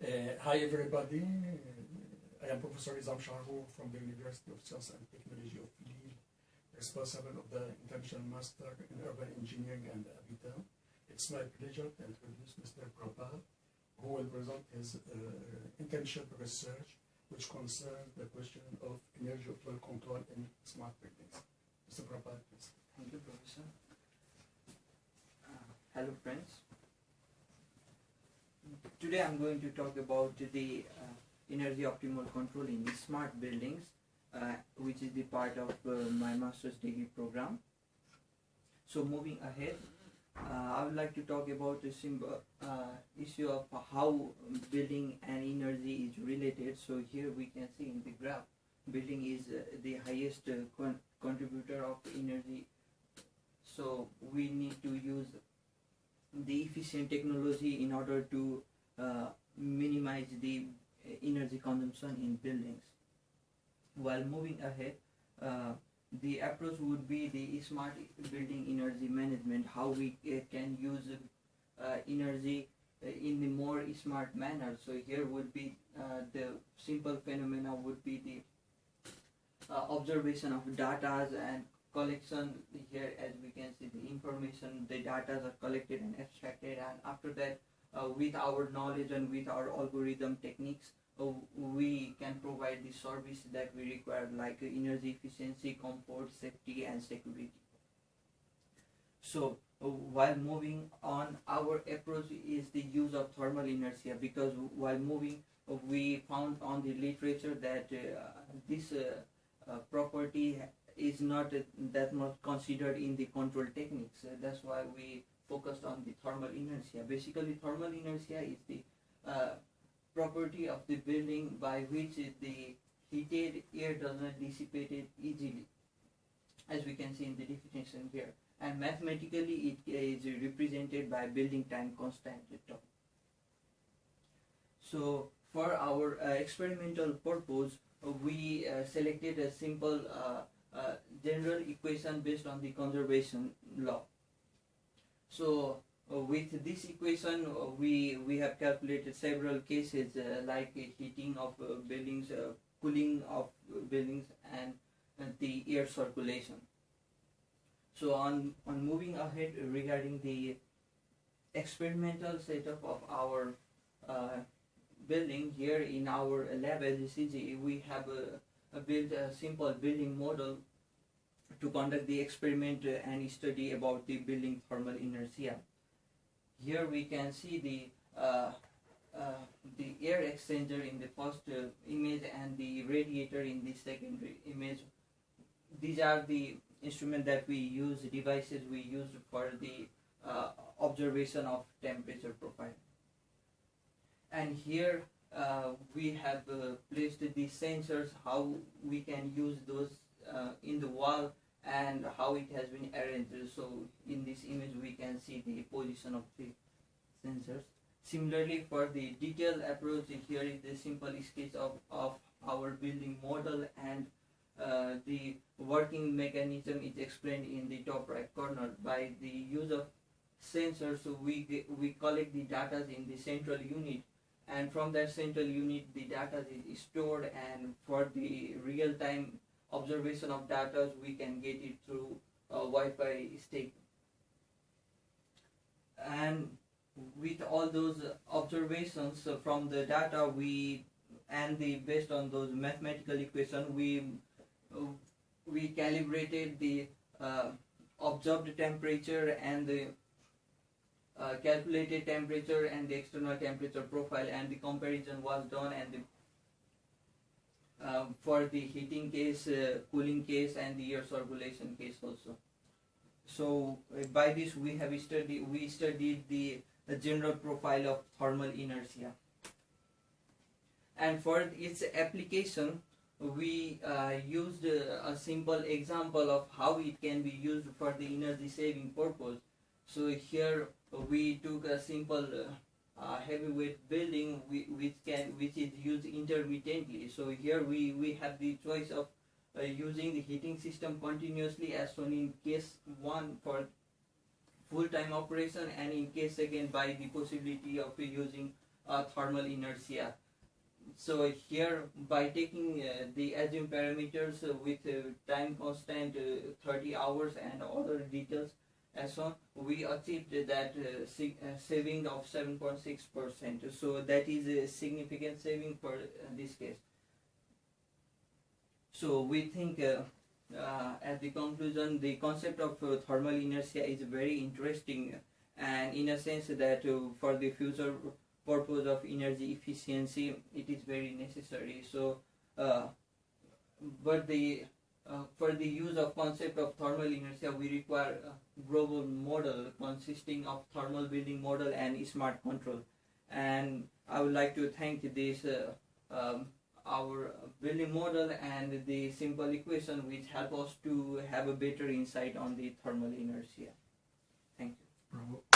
Hi everybody, I am Professor Isam Shahrour from the University of Science and Technology of Lille, responsible of the International Master in Urban Engineering and Habitat. It's my pleasure to introduce Mr. Prabal, who will present his internship research, which concerns the question of energy flow control in smart buildings. Mr. Prabal, please. Thank you, Professor. Hello, friends. Today I'm going to talk about the energy optimal control in the smart buildings, which is the part of my master's degree program. So moving ahead, I would like to talk about the simple issue of how building and energy is related. So here we can see in the graph, building is the highest contributor of energy. So we need to use the efficient technology in order to minimize the energy consumption in buildings. While moving ahead, the approach would be the smart building energy management, how we can use energy in the more smart manner. So here would be the simple phenomena would be the observation of data and collection. Here, as we can see, the information, the data are collected and abstracted, and after that, with our knowledge and with our algorithm techniques, we can provide the service that we require, like energy efficiency, comfort, safety, and security. So while moving on, our approach is the use of thermal inertia, because while moving, we found on the literature that this property is not that much considered in the control techniques. That's why we focused on the thermal inertia. Basically, thermal inertia is the property of the building by which the heated air does not dissipate it easily, as we can see in the definition here. And mathematically, it is represented by building time constant tau. So for our experimental purpose, we selected a simple general equation based on the conservation law. So with this equation, we have calculated several cases like heating of buildings, cooling of buildings, and the air circulation. So on moving ahead regarding the experimental setup of our building, here in our lab at GCG, we have built a simple building model to conduct the experiment and study about the building thermal inertia. Here we can see the air exchanger in the first image and the radiator in the second image. These are the instruments that we use, devices we use for the observation of temperature profile. And here we have placed the sensors, how we can use those in the wall and how it has been arranged. So in this image we can see the position of the sensors. Similarly, for the detailed approach, here is the simple sketch of our building model, and the working mechanism is explained in the top right corner. By the use of sensors, so we collect the data in the central unit, and from that central unit the data is stored, and for the real-time observation of data we can get it through Wi-Fi stick. And with all those observations from the data, based on those mathematical equations, we calibrated the observed temperature and the calculated temperature and the external temperature profile, and the comparison was done, and the for the heating case, cooling case, and the air circulation case also. So by this we studied the general profile of thermal inertia, and for its application we used a simple example of how it can be used for the energy saving purpose. So here we took a simple heavyweight building which is used intermittently. So here we have the choice of using the heating system continuously, as shown in case 1 for full-time operation, and in case second by the possibility of using thermal inertia. So here, by taking the assumed parameters with time constant 30 hours and other details and so on, we achieved that saving of 7.6%. So that is a significant saving for this case. So we think at the conclusion, the concept of thermal inertia is very interesting, and in a sense that for the future purpose of energy efficiency, it is very necessary. So, but for the use of concept of thermal inertia, we require a global model consisting of thermal building model and smart control. And I would like to thank this our building model and the simple equation which help us to have a better insight on the thermal inertia. Thank you. Bravo.